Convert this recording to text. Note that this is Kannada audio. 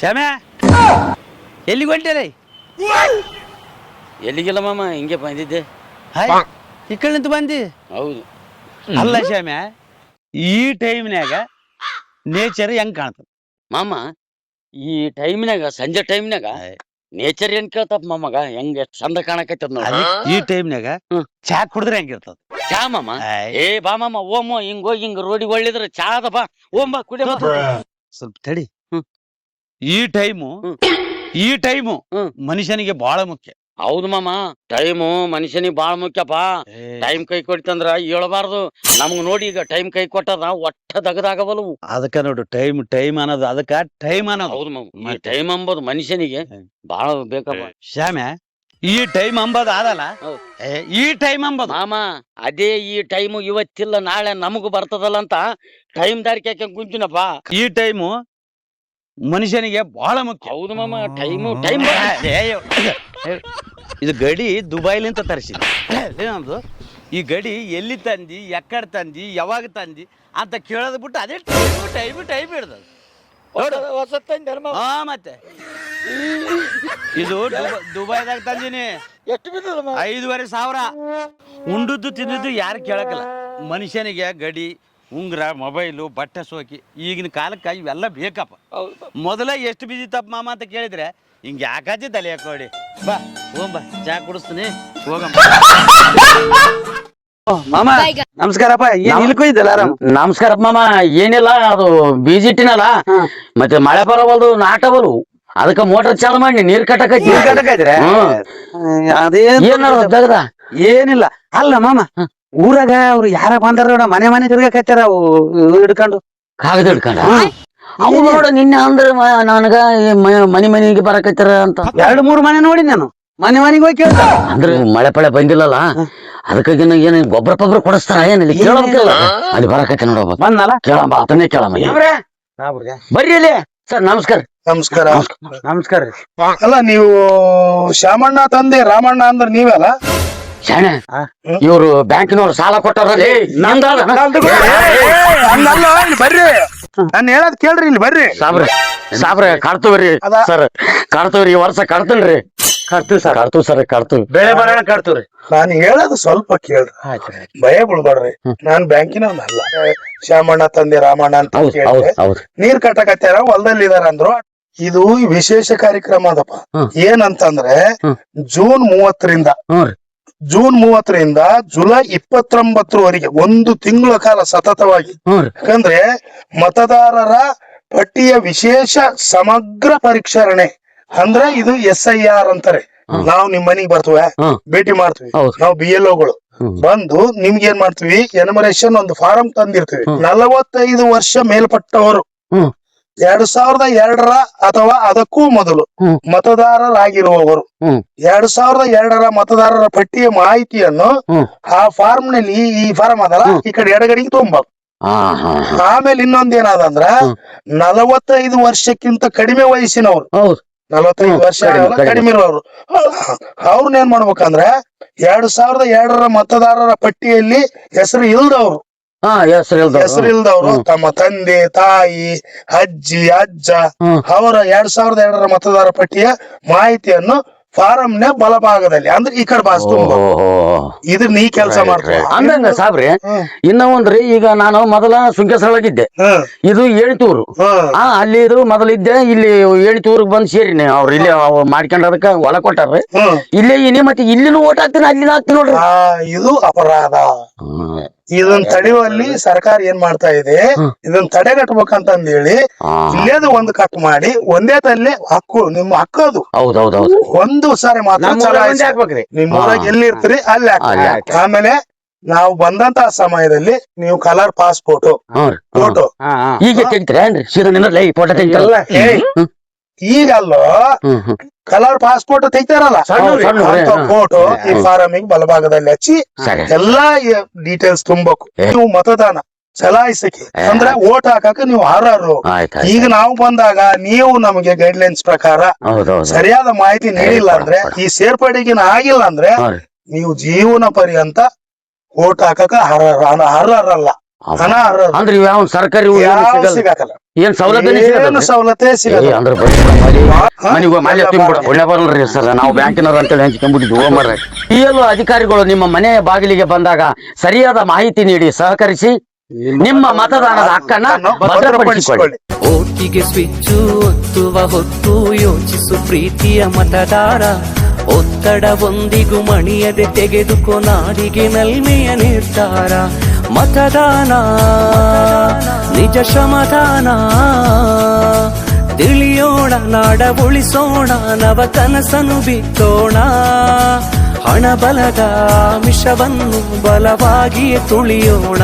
ಶ್ಯಾಮ್ಯಾ ಎಲ್ಲಿಗೆ ಹೊಂಟೇರಿ? ಎಲ್ಲಿಗಿಲ್ಲ ಮಾಮ, ಹಿಂಗೆ ಬಂದಿದ್ದೆ. ಈ ಕಡೆ ನಿಂತು ಬಂದಿ? ಹೌದು. ಅಲ್ಲ ಶ್ಯಾಮ್ಯಾ, ಈ ಟೈಮ್ನ್ಯಾಗ ನೇಚರ್ ಹೆಂಗ್ ಕಾಣ್ತದ ಮಾಮ? ಈ ಟೈಮ್ನಾಗ, ಸಂಜೆ ಟೈಮ್ನಾಗ ನೇಚರ್ ಏನ್ ಕೇಳ್ತಪ್ಪ ಮಾಮಗ? ಹೆಂಗ್ ಎಷ್ಟ್ ಚಂದ ಕಾಣಕತ್ತದ ನೋಡಿ. ಈ ಟೈಮ್ನ್ಯಾಗ ಚಾ ಕುಡಿದ್ರೆ ಹೆಂಗಿರ್ತದ? ಚಾ ಮಾಮ? ಏ ಬಾ ಮಾಮ, ಓಮ್ ಹಿಂಗ್ ಹೋಗಿ ಹಿಂಗ್ ರೋಡಿಗೆ ಒಳ್ಳಿದ್ರ ಚಾ ಅದ, ಬಾ ಓಮ್ ಬಾ ಕುಡಿ. ಸ್ವಲ್ಪ ತಡಿ. ಈ ಟೈಮು ಮನುಷ್ಯನಿಗೆ ಬಹಳ ಮುಖ್ಯ. ಹೌದು ಮಾಮ, ಟೈಮು ಮನುಷ್ಯನಿಗೆ ಬಾಳ ಮುಖ್ಯಪ್ಪ. ಟೈಮ್ ಕೈ ಕೊಡ್ತಂದ್ರ ಹೇಳ್ಬಾರ್ದು. ನಮ್ಗ್ ನೋಡಿ ಈಗ ಟೈಮ್ ಕೈ ಕೊಟ್ಟದ ಒಟ್ಟ ದಗದಾಗಬಲ್ಲವು. ಅದಕ್ಕ ನೋಡು ಟೈಮ್ ಅನ್ನೋದು, ಅದಕ್ಕ ಟೈಮ್ ಅನ್ನೋದು. ಹೌದು ಮಾಮ, ಈ ಟೈಮ್ ಅಂಬೋದು ಮನುಷ್ಯನಿಗೆ ಬಾಳ ಬೇಕಪ್ಪ. ಶ್ಯಾಮ್ಯಾ, ಈ ಟೈಮ್ ಅಂಬದು ಆದಲ್ಲ, ಈ ಟೈಮ್ ಅಂಬದು ಮಾಮ, ಅದೇ ಈ ಟೈಮು ಇವತ್ತಿಲ್ಲ ನಾಳೆ ನಮಗೂ ಬರ್ತದಲ್ಲ ಅಂತ ಟೈಮ್ ದಾರಿಕೆ ಹಾಕಿ ಕುಂತಿನಪ್ಪ. ಈ ಟೈಮು ಮನುಷ್ಯನಿಗೆ ಬಹಳ ಮುಖ್ಯ. ಹೌದು ಮಾಮ, ಟೈಮ್ ಇದು ಗಡಿ ದುಬೈಲಿಂದ ತರಿಸಿದ್ವಿ. ಏನದು ಈ ಗಡಿ ಎಲ್ಲಿ ತಂದಿ, ಎಕ್ಕಡೆ ತಂದಿ, ಯಾವಾಗ ತಂದಿ ಅಂತ ಕೇಳೋದು ಬಿಟ್ಟು ಅದೇ ಟೈಮ್ ಹಿಡ್ದದು. ಮತ್ತೆ ಇದು ದುಬೈದಾಗ ತಂದಿನಿ. ಎಷ್ಟು ಬಿದ್ದದ? 5,500. ಉಂಡದ್ದು ತಿಂದದ್ದು ಯಾರು ಕೇಳಕಲ್ಲ. ಮನುಷ್ಯನಿಗೆ ಗಡಿ, ಉಂಗ್ರ, ಮೊಬೈಲು, ಬಟ್ಟೆ ಸೋಕಿ ಈಗಿನ ಕಾಲಕ್ಕೆ ಇವೆಲ್ಲ ಬೇಕಪ್ಪ. ಮೊದಲ ಎಷ್ಟು ಬಿದ್ದಿತ್ತಪ್ಪ ಮಾಮ ಅಂತ ಕೇಳಿದ್ರೆ ಹಿಂಗೆ ಯಾಕಾಚಿ ತಲೆ ಹಾಕೋಡಿ. ಬಾ ಹೋಗಂಬ, ಚಾ ಕುಡಿಸ್ತೀನಿ, ಹೋಗಮ್ಮ. ಮಾಮ ನಮಸ್ಕಾರಪ್ಪ. ಇಲ್ಲಕ್ಕೋಯ್ದಲ್ಲ? ಆರಾಮ್. ನಮಸ್ಕಾರಪ್ಪ ಮಾಮ. ಏನಿಲ್ಲ, ಅದು ಬೀಜಿಟ್ಟಿನಲ್ಲ, ಮತ್ತೆ ಮಳೆ ಬರವಲ್ದು, ನಾಟವಲ್ಲು, ಅದಕ್ಕ ಮೋಟರ್ ಚಾಲು ಮಾಡಿ ನೀರ್ ಕಟ್ಟಕೈದ್ರೆ ಅದೇನದ ಏನಿಲ್ಲ. ಅಲ್ಲ ಮಾಮ, ಊರಾಗ ಅವ್ರು ಯಾರ ಬಂದಾರ ಮನೆ ತಿರ್ಗಾಕತ್ತಾರ ಹಿಡ್ಕೊಂಡು, ಕಾಗದ ಹಿಡ್ಕೊಂಡ. ಅವ್ರು ನೋಡ ನಿನ್ನೆ ಅಂದ್ರೆ ನನಗ ಮನಿಗೆ ಬರಕತ್ತಾರ ಅಂತ 2-3 ಮನೆ ನೋಡಿ ನಾನು. ಮನೆಗೆ ಹೋಗಿ ಕೇಳ್ದ ಅಂದ್ರೆ ಮಳೆ ಪಳೆ ಬಂದಿಲ್ಲಲ್ಲ, ಅದಕ್ಕಾಗಿ ಏನ್ ಗೊಬ್ಬರ ಕೊಡಿಸ್ತಾರ ಏನಿಲ್ಲ ಕೇಳಬೇಕಲ್ಲ. ಅಲ್ಲಿ ಬರಕೈತೆ ನೋಡಪ್ಪ. ಬಂದಲ್ಲ, ಕೇಳಮ್ಮ, ಅದನ್ನೇ ಕೇಳಮ್ಮ. ಬರ್ರಿ ಅಲ್ಲಿ ಸರ್. ನಮಸ್ಕಾರ. ನಮಸ್ಕಾರ. ಅಲ್ಲ, ನೀವು ಶ್ಯಾಮಣ್ಣ ತಂದೆ ರಾಮಣ್ಣ ಅಂದ್ರೆ ನೀವಲ್ಲ? ಶಾಣೆ, ಇವ್ರು ಬ್ಯಾಂಕಿನವ್ರು ಸಾಲ ಕೊಟ್ಟಾರಲ್ಲಿ. ಬರ್ರಿ, ನಾನು ಹೇಳದ್ ಕೇಳ್ರಿ, ಇಲ್ಲಿ ಬರ್ರಿ. ಸಾಬ್ರೆ ಕಾಡ್ತವ್ರಿ ಸರ್, ಕಾಡ್ತವ್ರಿ. ಈ ವರ್ಷ ಕಾಡ್ತನ್ರಿ. ಕಾಡ್ತೀವಿ. ಬೆಳೆ ಬರೋಣ ಕಾಡ್ತೀವ್ರಿ. ನಾನು ಹೇಳೋದು ಸ್ವಲ್ಪ ಕೇಳ್ರಿ, ಭಯ ಬಿಡ್ಬೇಡ್ರಿ. ನಾನ್ ಬ್ಯಾಂಕಿನವನಲ್ಲ. ಶ್ಯಾಮಣ್ಣ ತಂದೆ ರಾಮಣ್ಣ ಅಂತ ಕೇಳಿದ್ರೆ ನೀರ್ ಕಟ್ಟಕತ್ತಾರ, ಹೊಲದಲ್ಲಿ ಇದಾರ ಅಂದ್ರು. ಇದು ವಿಶೇಷ ಕಾರ್ಯಕ್ರಮ ಅದಪ್ಪ. ಏನಂತಂದ್ರೆ ಜೂನ್ 30ರಿಂದ ಜುಲೈ 29ರವರೆಗೆ 1 ತಿಂಗಳ ಕಾಲ ಸತತವಾಗಿ. ಯಾಕಂದ್ರೆ ಮತದಾರರ ಪಟ್ಟಿಯ ವಿಶೇಷ ಸಮಗ್ರ ಪರಿಷ್ಕರಣೆ ಅಂದ್ರೆ ಇದು SIR ಅಂತಾರೆ. ನಾವು ನಿಮ್ ಮನೆಗ್ ಬರ್ತೇವೆ, ಭೇಟಿ ಮಾಡ್ತೀವಿ. ನಾವು BLOಗಳು ಬಂದು ನಿಮ್ಗೆ ಏನ್ ಮಾಡ್ತೀವಿ, ಎನ್ಯುಮರೇಷನ್ ಒಂದು ಫಾರಂ ತಂದಿರ್ತೀವಿ. 45 ವರ್ಷ ಮೇಲ್ಪಟ್ಟವರು 2002 ಅಥವಾ ಅದಕ್ಕೂ ಮೊದಲು ಮತದಾರರಾಗಿರುವವರು 2002 ಮತದಾರರ ಪಟ್ಟಿಯ ಮಾಹಿತಿಯನ್ನು ಆ ಫಾರ್ಮ್ ನಲ್ಲಿ, ಈ ಫಾರಂ ಅದಲ್ಲ, ಈ ಕಡೆ ಎಡಗಡೆಗೆ ತುಂಬಬೇಕು. ಆಮೇಲೆ ಇನ್ನೊಂದೇನಾದಂದ್ರ 45 ವರ್ಷಕ್ಕಿಂತ ಕಡಿಮೆ ವಯಸ್ಸಿನವರು, 45 ವರ್ಷ ಕಡಿಮೆ ಇರೋರು, ಅವ್ರನ್ನ ಏನ್ ಮಾಡ್ಬೇಕಂದ್ರೆ 2002 ಮತದಾರರ ಪಟ್ಟಿಯಲ್ಲಿ ಹೆಸರು ಇಲ್ದವ್ರು ತಮ್ಮ ತಂದೆ, ತಾಯಿ, ಅಜ್ಜಿ, ಅಜ್ಜ ಅವರ 2002 ಮತದಾರ ಪಟ್ಟಿಯ ಮಾಹಿತಿಯನ್ನು ಫಾರಂನ ಬಲಭಾಗದಲ್ಲಿ, ಅಂದ್ರೆ ಈ ಕಡೆ ಬಾಸ್ ತುಂಬ. ಇದು ನೀ ಕೆಲಸ ಮಾಡ್ತೀವಿ ಅಂದಂಗ ಸಾಬ್ರಿ. ಇನ್ನ ಒಂದ್ರಿ, ಈಗ ನಾನು ಮೊದಲ ಸುಂಕಸರೊಳಗಿದ್ದೆ, ಇದು ಏಣಿತೂರು. ಅಲ್ಲಿ ಇದು ಮೊದಲಿದ್ದೆ, ಇಲ್ಲಿ ಏಣಿತೂರ್ಗ್ ಬಂದ್ ಸೇರಿನಿ. ಅವ್ರು ಇಲ್ಲಿ ಮಾಡ್ಕೊಂಡದಕ್ಕ ಹೊಲ ಕೊಟ್ಟಾರ್ರಿ. ಇಲ್ಲೇ ಇನಿ, ಮತ್ತೆ ಇಲ್ಲಿನೂ ಓಟ್ ಹಾಕ್ತೀನಿ, ಅಲ್ಲಿನ ಹಾಕ್ತೀನಿ ನೋಡ್ರಿ. ಇದು ಅಪರಾಧ. ಇದನ್ನ ತಡೆಯುವಲ್ಲಿ ಸರ್ಕಾರ ಏನ್ ಮಾಡ್ತಾ ಇದೆ, ಇದನ್ನ ತಡೆಗಟ್ಟಬೇಕಂತಂದ ಹೇಳಿ ಇಲ್ಲೇದು ಒಂದು ಕಟ್ ಮಾಡಿ ಒಂದೇ ತಲ್ಲೇ ಹಕ್ಕು, ನಿಮ್ಮ ಹಕ್ಕದು. ಹೌದೌದೌದು. ಒಂದು ಸಾರಿ ಮಾತ್ರ ಚಲಾಯಿಸ್ಬೇಕ್ರಿ. ನಿಮ್ ಊರಾಗ ಎಲ್ಲಿ ಇರ್ತೀರಿ ಅಲ್ಲಿ. ಆಮೇಲೆ ನಾವು ಬಂದಂತ ಸಮಯದಲ್ಲಿ ನೀವು ಕಲರ್ ಪಾಸ್ಪೋರ್ಟ್ ಫೋಟೋ ಈಗ ತೆಗಿತೀರೇನ್ರಿ? ಫೋಟೋ ತೆಗಿತಾರಲ್ಲ ಈಗಲ್ಲೋ, ಕಲರ್ ಪಾಸ್ಪೋರ್ಟ್ ತೆಗಿತಾರಲ್ಲ, ಫೋಟೋ ಈ ಫಾರಮಿಗೆ ಬಲಭಾಗದಲ್ಲಿ ಹಚ್ಚಿ ಎಲ್ಲಾ ಡೀಟೇಲ್ಸ್ ತುಂಬಬೇಕು. ನೀವು ಮತದಾನ ಚಲಾಯಿಸಕ್ಕೆ ಅಂದ್ರೆ ಓಟ್ ಹಾಕಕ್ಕೆ ನೀವು ಅರ್ಹರು. ಈಗ ನಾವು ಬಂದಾಗ ನೀವು ನಮಗೆ ಗೈಡ್ಲೈನ್ಸ್ ಪ್ರಕಾರ ಸರಿಯಾದ ಮಾಹಿತಿ ನೀಡಿಲ್ಲ ಅಂದ್ರೆ, ಈ ಸೇರ್ಪಡೆಗಿನ ಆಗಿಲ್ಲ ಅಂದ್ರೆ ನೀವು ಜೀವನ ಪರ್ಯಂತ ಓಟ್ ಹಾಕಕ ಅರ್ಹರಲ್ಲ. ಹಣ ಅರ್ಹರು. ಅಂದ್ರೆ ಇವ್ ಯಾವ ಸರ್ಕಾರಿ ಇವು ಏನು ಯಾವ ಸಿಗಲ್ಲ? ಸಿಗಾಕಲ್ಲ ಏನ್ ಸೌಲಭ್ಯನೇ ಏನು ಸಿಗಲ್ಲ? ಸವಲತ್ತೇ ಸಿಗಲ್ಲ ಅಂದ್ರೆ ಮನೆಗೆ ಮಾಲ್ಯ ತುಂಬಿಡ ಒಳ್ಳೆ ಬರಲ್ರಿ ಸರ್. ನಾವು ಬ್ಯಾಂಕಿನವ್ರು ಅಂತೇಳಿ ಹಂಚ್ಕೊಂಡ್ಬಿಟ್ಟಿದ್ವಿ. ಹೋಮರ್ PLO ಅಧಿಕಾರಿಗಳು ನಿಮ್ಮ ಮನೆಯ ಬಾಗಿಲಿಗೆ ಬಂದಾಗ ಸರಿಯಾದ ಮಾಹಿತಿ ನೀಡಿ ಸಹಕರಿಸಿ ನಿಮ್ಮ ಮತದಾನದ ಹಕ್ಕನ್ನ ಭದ್ರಪಡಿಸಿಕೊಳ್ಳಿ. ಓಟಿಗೆ ಸ್ವಿಚ್ಚು ಒತ್ತುವ ಹೊತ್ತು ಯೋಚಿಸು ಪ್ರೀತಿಯ ಮತದಾರ. ಒತ್ತಡವೊಂದಿಗೂ ಮಣಿಯದೆ ತೆಗೆದುಕೋ ನಾಡಿಗೆ ನಲ್ಮೆಯ ನಿರ್ಧಾರ. ಮತದಾನ ನಿಜ ಶ್ರಮದಾನ. ತಿಳಿಯೋಣ ನಾಡ ಉಳಿಸೋಣ ನವ ಕನಸನು ಬಿತ್ತೋಣ. ಹಣ ಬಲದ ಮಿಷವನ್ನು ಬಲವಾಗಿ ತುಳಿಯೋಣ.